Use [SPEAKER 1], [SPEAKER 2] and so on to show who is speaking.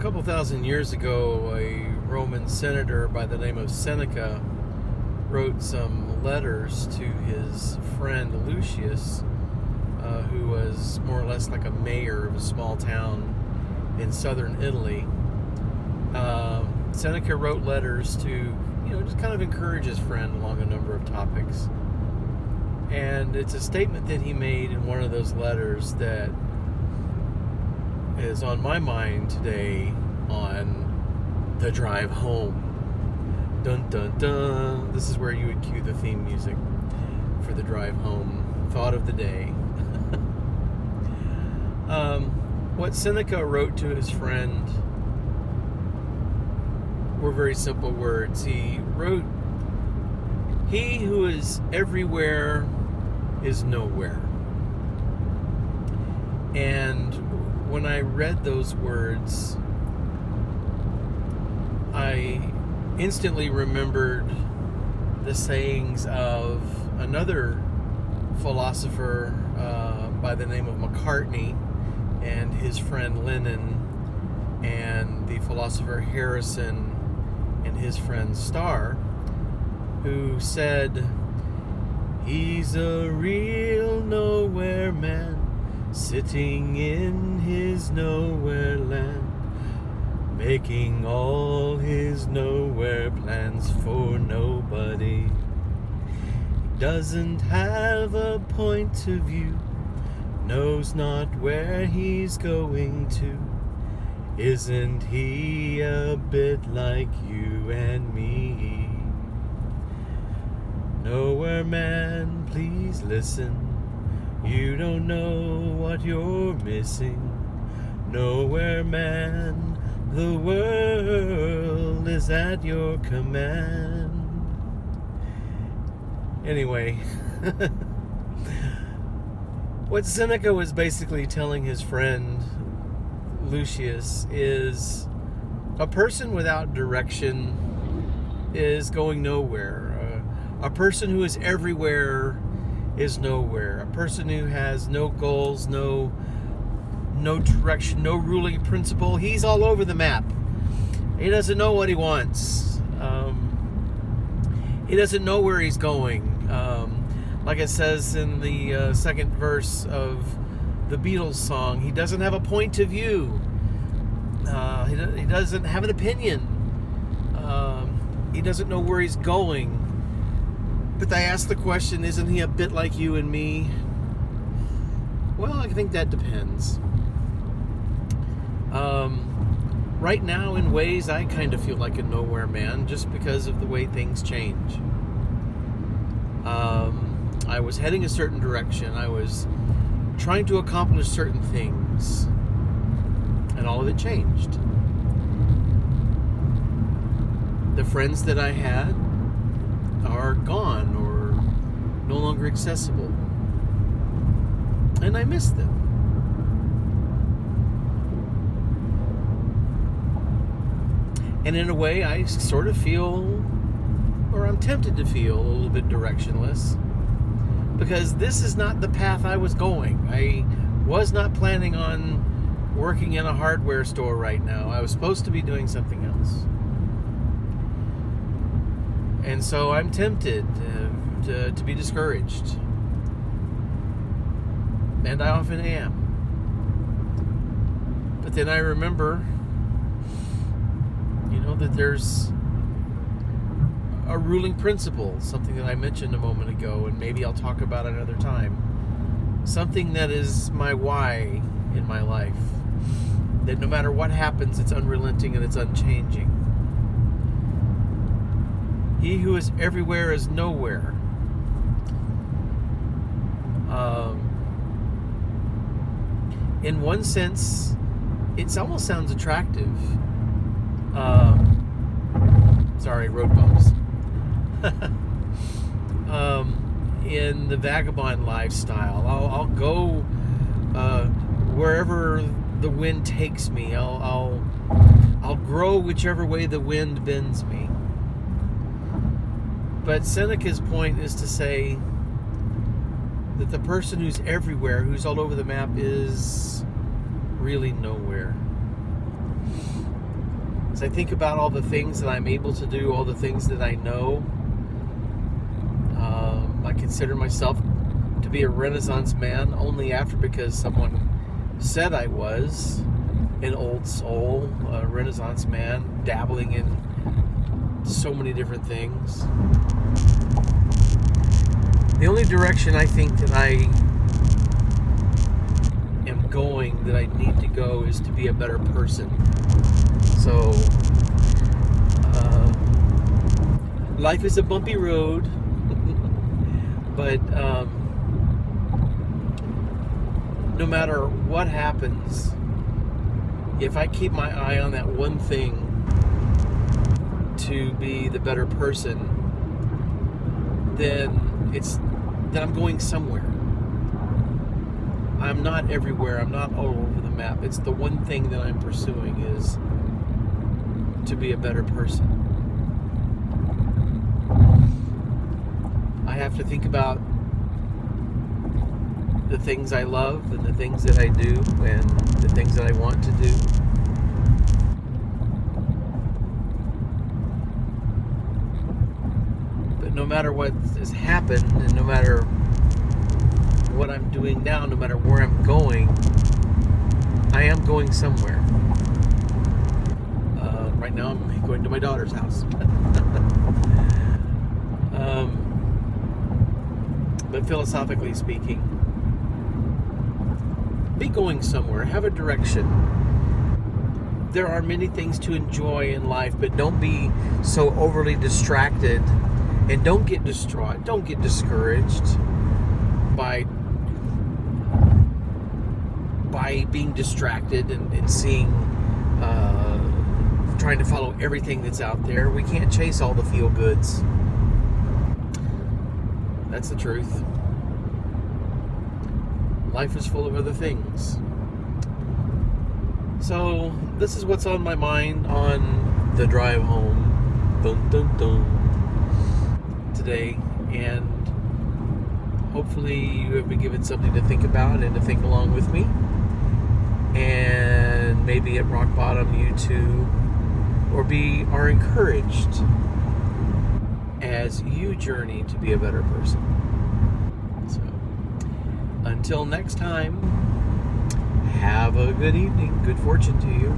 [SPEAKER 1] couple thousand years ago, a Roman senator by the name of Seneca wrote some letters to his friend Lucius, who was more or less like a mayor of a small town in southern Italy. Seneca wrote letters to, just kind of encourage his friend along a number of topics. And it's a statement that he made in one of those letters that is on my mind today on the drive home. Dun dun dun. This is where you would cue the theme music for the drive home. Thought of the day. What Seneca wrote to his friend were very simple words. He wrote, "He who is everywhere is nowhere." And when I read those words, I instantly remembered the sayings of another philosopher by the name of Macartney and his friend Lennon, and the philosopher Harrison and his friend Starr, who said, "He's a real nowhere man, sitting in his nowhere land, making all his nowhere plans for nobody. He doesn't have a point of view, knows not where he's going to. Isn't he a bit like you and me? Nowhere man, please listen. You don't know what you're missing. Nowhere man, the world is at your command." Anyway, what Seneca was basically telling his friend Lucius is a person without direction is going nowhere. A person who is everywhere is nowhere. A person who has no goals, no direction, no ruling principle. He's all over the map. He doesn't know what he wants. He doesn't know where he's going. Like it says in the second verse of the Beatles song, he doesn't have a point of view. He doesn't have an opinion. He doesn't know where he's going. But I ask the question, isn't he a bit like you and me? Well, I think that depends. Right now, in ways, I kind of feel like a nowhere man just because of the way things change. I was heading a certain direction. I was trying to accomplish certain things. And all of it changed. The friends that I had are gone or no longer accessible. And I miss them. And in a way, I sort of feel, or I'm tempted to feel, a little bit directionless. Because this is not the path I was going. I was not planning on working in a hardware store right now. I was supposed to be doing something else. And so I'm tempted to be discouraged. And I often am. But then I remember, that there's a ruling principle, something that I mentioned a moment ago, and maybe I'll talk about it another time. Something that is my why in my life. That no matter what happens, it's unrelenting and it's unchanging. He who is everywhere is nowhere. In one sense, it almost sounds attractive. Sorry, road bumps. In the vagabond lifestyle, I'll go wherever the wind takes me. I'll grow whichever way the wind bends me. But Seneca's point is to say that the person who's everywhere, who's all over the map, is really nowhere. As I think about all the things that I'm able to do, all the things that I know, I consider myself to be a Renaissance man only because someone said I was an old soul, a Renaissance man, dabbling in so many different things. The only direction I think that I am going, that I need to go, is to be a better person. So, life is a bumpy road, but no matter what happens, if I keep my eye on that one thing, to be the better person, then I'm going somewhere. I'm not everywhere. I'm not all over the map. It's the one thing that I'm pursuing, is to be a better person. I have to think about the things I love and the things that I do and the things that I want to do. But no matter what has happened, and no matter what I'm doing now, no matter where I'm going, I am going somewhere. Right now I'm going to my daughter's house. But philosophically speaking, be going somewhere, have a direction. There are many things to enjoy in life, but don't be so overly distracted, and don't get distraught, don't get discouraged by being distracted and seeing, trying to follow everything that's out there. We can't chase all the feel-goods. That's the truth. Life is full of other things. So, this is what's on my mind on the drive home. Dun, dun, dun. Today. And hopefully you have been given something to think about and to think along with me. And maybe at rock bottom you too are encouraged as you journey to be a better person. So, until next time, have a good evening. Good fortune to you.